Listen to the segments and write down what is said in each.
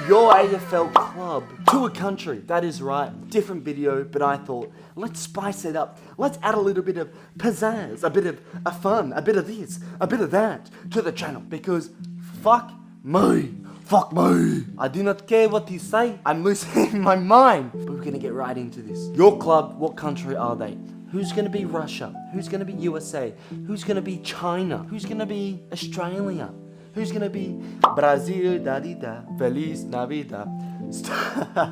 your AFL club to a country. That is right. Different video, but I thought, let's spice it up. Let's add a little bit of pizzazz, a bit of fun, a bit of this, a bit of that to the channel. Because fuck me. Fuck me. I do not care what you say. I'm losing my mind. But we're going to get right into this. Your club, what country are they? Who's going to be Russia? Who's going to be USA? Who's going to be China? Who's going to be Australia? Who's going to be Brazil? Da-di-da. Feliz Navidad.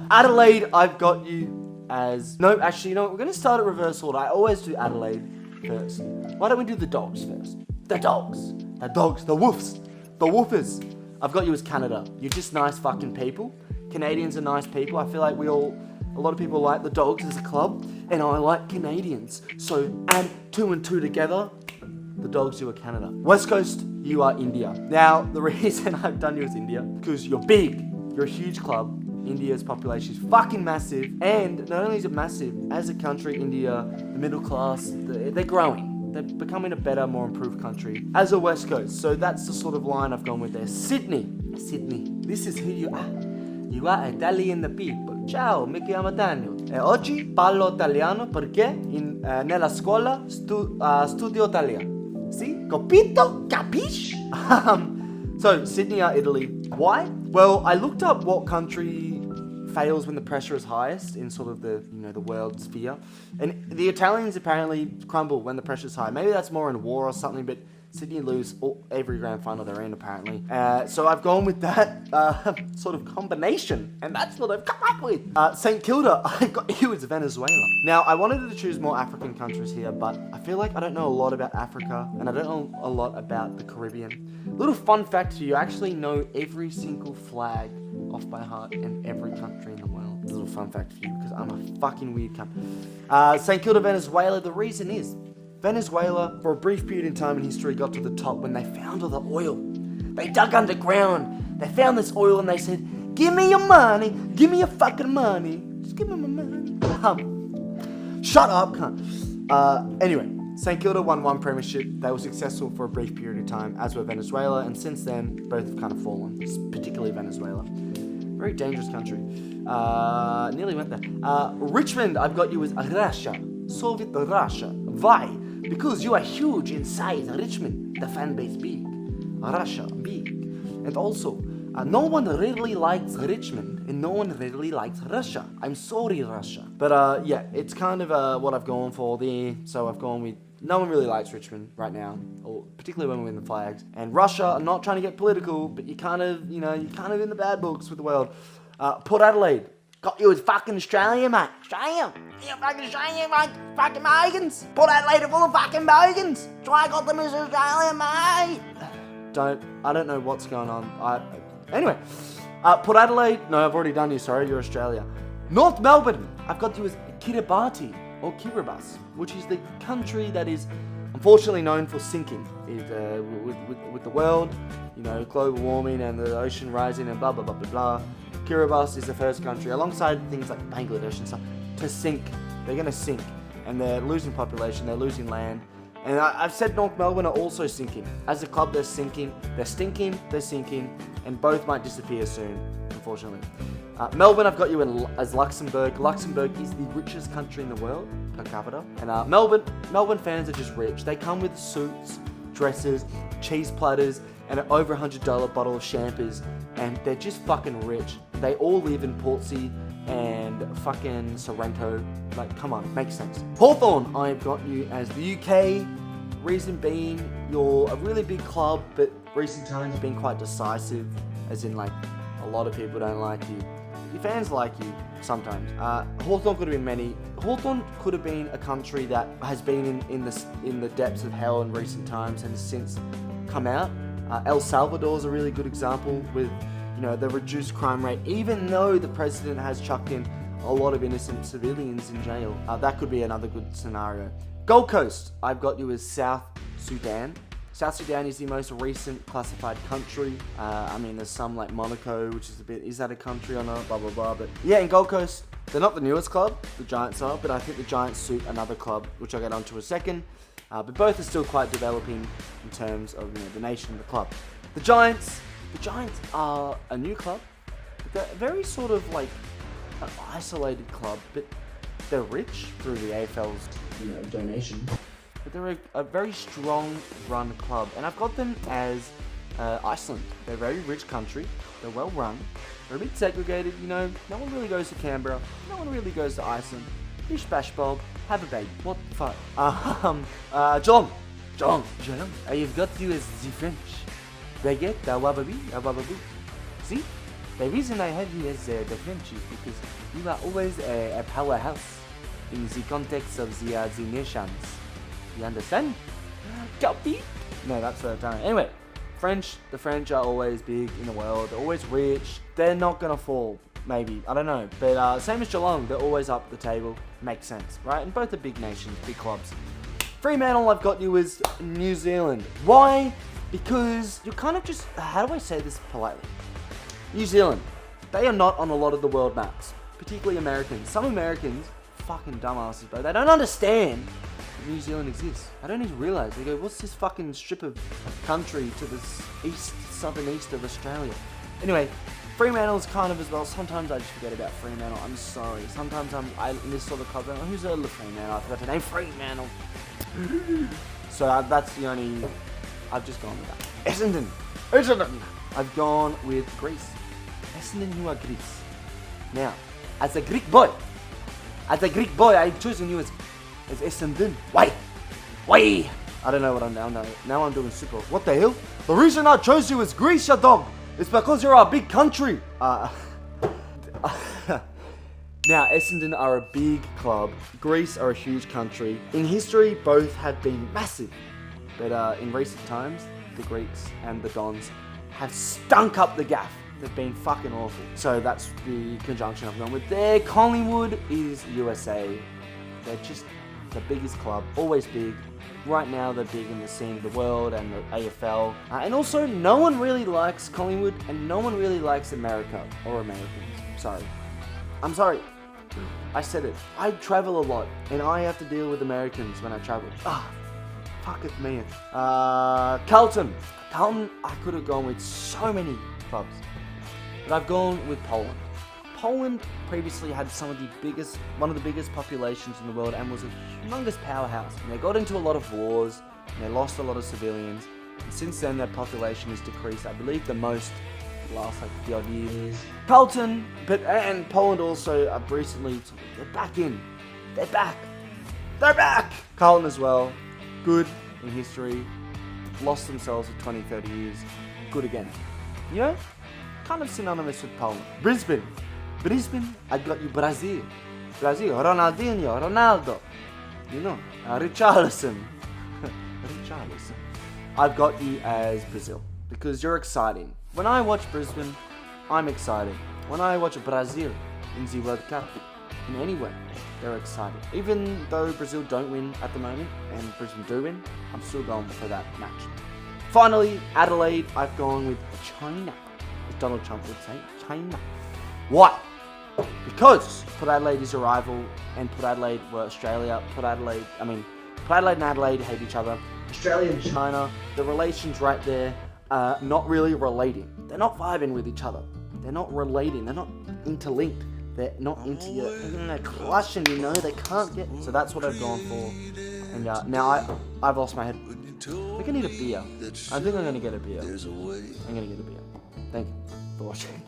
Adelaide, I've got you as... No, actually, you know what? We're going to start at reverse order. I always do Adelaide first. Why don't we do the dogs first? The dogs. The dogs. The woofs. The woofers. I've got you as Canada. You're just nice fucking people. Canadians are nice people. I feel like a lot of people like the dogs as a club, and I like Canadians. So add 2 and 2 together, the dogs, you are Canada. West Coast, you are India. Now, the reason I've done you as India, because you're big. You're a huge club. India's population is fucking massive. And not only is it massive, as a country, India, the middle class, they're growing. They're becoming a better, more improved country as a West Coast. So that's the sort of line I've gone with there. Sydney. Sydney. This is who you are. You are Italian people. Ciao, mi chiamo Daniel. E oggi parlo italiano perché nella scuola studio italiano. Sì? Capito? Capisci? So, Sydney are Italy. Why? Well, I looked up what country fails when the pressure is highest in sort of the world sphere, and the Italians apparently crumble when the pressure is high. Maybe that's more in war or something, but Sydney lose every grand final they're in apparently. So I've gone with that sort of combination, and that's what I've come up with. St Kilda, I got you as Venezuela. Now I wanted to choose more African countries here, but I feel like I don't know a lot about Africa, and I don't know a lot about the Caribbean. Little fun fact for you, I actually know every single flag off by heart in every country in the world. A little fun fact for you, because I'm a fucking weird cunt. St Kilda, Venezuela, the reason is, Venezuela, for a brief period in time in history, got to the top when they found all the oil. They dug underground, they found this oil and they said, give me your money, give me your fucking money, just give me my money. Shut up, cunt. Anyway, St Kilda won 1 premiership. They were successful for a brief period of time, as were Venezuela, and since then, both have kind of fallen, particularly Venezuela. Very dangerous country. Nearly went there. Richmond, I've got you as Russia. Soviet Russia. Why? Because you are huge in size, Richmond. The fan base big. Russia, big. And also, no one really likes Richmond, and no one really likes Russia. I'm sorry, Russia. But yeah, it's kind of what I've gone for there. So I've gone with, no one really likes Richmond right now, or particularly when we win the flags. And Russia, I'm not trying to get political, but you're kind of in the bad books with the world. Port Adelaide. Got you as fucking Australia, mate. Australia. You fucking Australia, mate. Fucking Bogans. Port Adelaide are full of fucking Bogans. Try got them as Australia, mate. I don't know what's going on. Anyway. Port Adelaide. No, I've already done you. Sorry, you're Australia. North Melbourne. I've got you as Kiribati or Kiribati, which is the country that is unfortunately known for sinking. With the world, global warming and the ocean rising and blah, blah, blah, blah, blah. Kiribati is the first country, alongside things like Bangladesh and stuff, to sink. They're going to sink. And they're losing population, they're losing land. And I've said North Melbourne are also sinking. As a club, they're sinking. They're stinking, they're sinking. And both might disappear soon, unfortunately. Melbourne, I've got you as Luxembourg. Luxembourg is the richest country in the world, per capita. And Melbourne fans are just rich. They come with suits, dresses, cheese platters, and an over $100 bottle of champers. And they're just fucking rich. They all live in Portsea and fucking Sorrento. Like, come on, makes sense. Hawthorn, I've got you as the UK. Reason being, you're a really big club, but recent times have been quite decisive. As in, like, a lot of people don't like you. Your fans like you sometimes. Hawthorn could have been Hawthorn could have been a country that has been in the depths of hell in recent times and has since come out. El Salvador is a really good example with, the reduced crime rate, even though the president has chucked in a lot of innocent civilians in jail. That could be another good scenario. Gold Coast, I've got you as South Sudan. South Sudan is the most recent classified country. There's some like Monaco, which is is that a country or not? Blah, blah, blah. But yeah, in Gold Coast, they're not the newest club, the Giants are, but I think the Giants suit another club, which I'll get onto in a second. But both are still quite developing in terms of the nation and the club. The Giants are a new club. They're very sort of like an isolated club, but they're rich through the AFL's donation. But they're a very strong run club, and I've got them as Iceland. They're a very rich country. They're well run. They're a bit segregated, no one really goes to Canberra. No one really goes to Iceland. Bish bash bob, have a baby. What the fuck? John, you've got you as the French. Baguette, wababu. See? The reason I have you as the French is because you are always a powerhouse in the context of the nations. You understand? Copy? No, that's what I'm telling you. Anyway, the French are always big in the world. They're always rich. They're not gonna fall, maybe. I don't know. But same as Geelong, they're always up the table. Makes sense, right? And both are big nations, big clubs. Fremantle, I've got you as New Zealand. Why? Because you're kind of just, how do I say this politely? New Zealand, they are not on a lot of the world maps, particularly Americans. Some Americans, fucking dumbasses, bro. They don't understand that New Zealand exists. I don't even realize. They go, what's this fucking strip of country to the southern east of Australia? Anyway, Fremantle's kind of as well. Sometimes I just forget about Fremantle. I'm sorry. Sometimes in this sort of club, who's a Fremantle? I forgot to name Fremantle. So that's the only. I've just gone with that. Essendon. I've gone with Greece. Essendon, who are Greece. Now, as a Greek boy, I've chosen you as Essendon. Why? I don't know what I'm now I'm doing super. What the hell? The reason I chose you as Greece, you dog, is because you're a big country. Now, Essendon are a big club. Greece are a huge country. In history, both have been massive. But in recent times, the Greeks and the Dons have stunk up the gaff. They've been fucking awful. So that's the conjunction I've gone with there. Collingwood is USA. They're just the biggest club, always big. Right now they're big in the scene of the world and the AFL. And also, no one really likes Collingwood and no one really likes America or Americans. I'm sorry. I said it. I travel a lot and I have to deal with Americans when I travel. Fuck it, man. Carlton, I could have gone with so many clubs, but I've gone with Poland. Poland previously had one of the biggest populations in the world and was a humongous powerhouse. And they got into a lot of wars and they lost a lot of civilians. And since then, their population has decreased. I believe the most the last 50 odd years. Carlton, and Poland also have recently. They're back in. They're back. Carlton as well. Good in history, lost themselves for 20, 30 years, good again. Kind of synonymous with Poland. Brisbane, I got you Brazil, Ronaldinho, Ronaldo, Richarlison. I've got you as Brazil, because you're exciting. When I watch Brisbane, I'm excited. When I watch Brazil in the World Cup, in any way, they're excited. Even though Brazil don't win at the moment, and Brisbane do win, I'm still going for that match. Finally, Adelaide, I've gone with China. As Donald Trump would say, China. Why? Because Port Adelaide is a rival, and Port Adelaide were Australia. Port Adelaide and Adelaide hate each other. Australia and China, the relation's right there, not really relating. They're not vibing with each other. They're not relating. They're not interlinked. They're not into your clutching, they can't get. So that's what I've gone for. And now I've lost my head. I think I need a beer. I think I'm going to get a beer. Thank you for watching.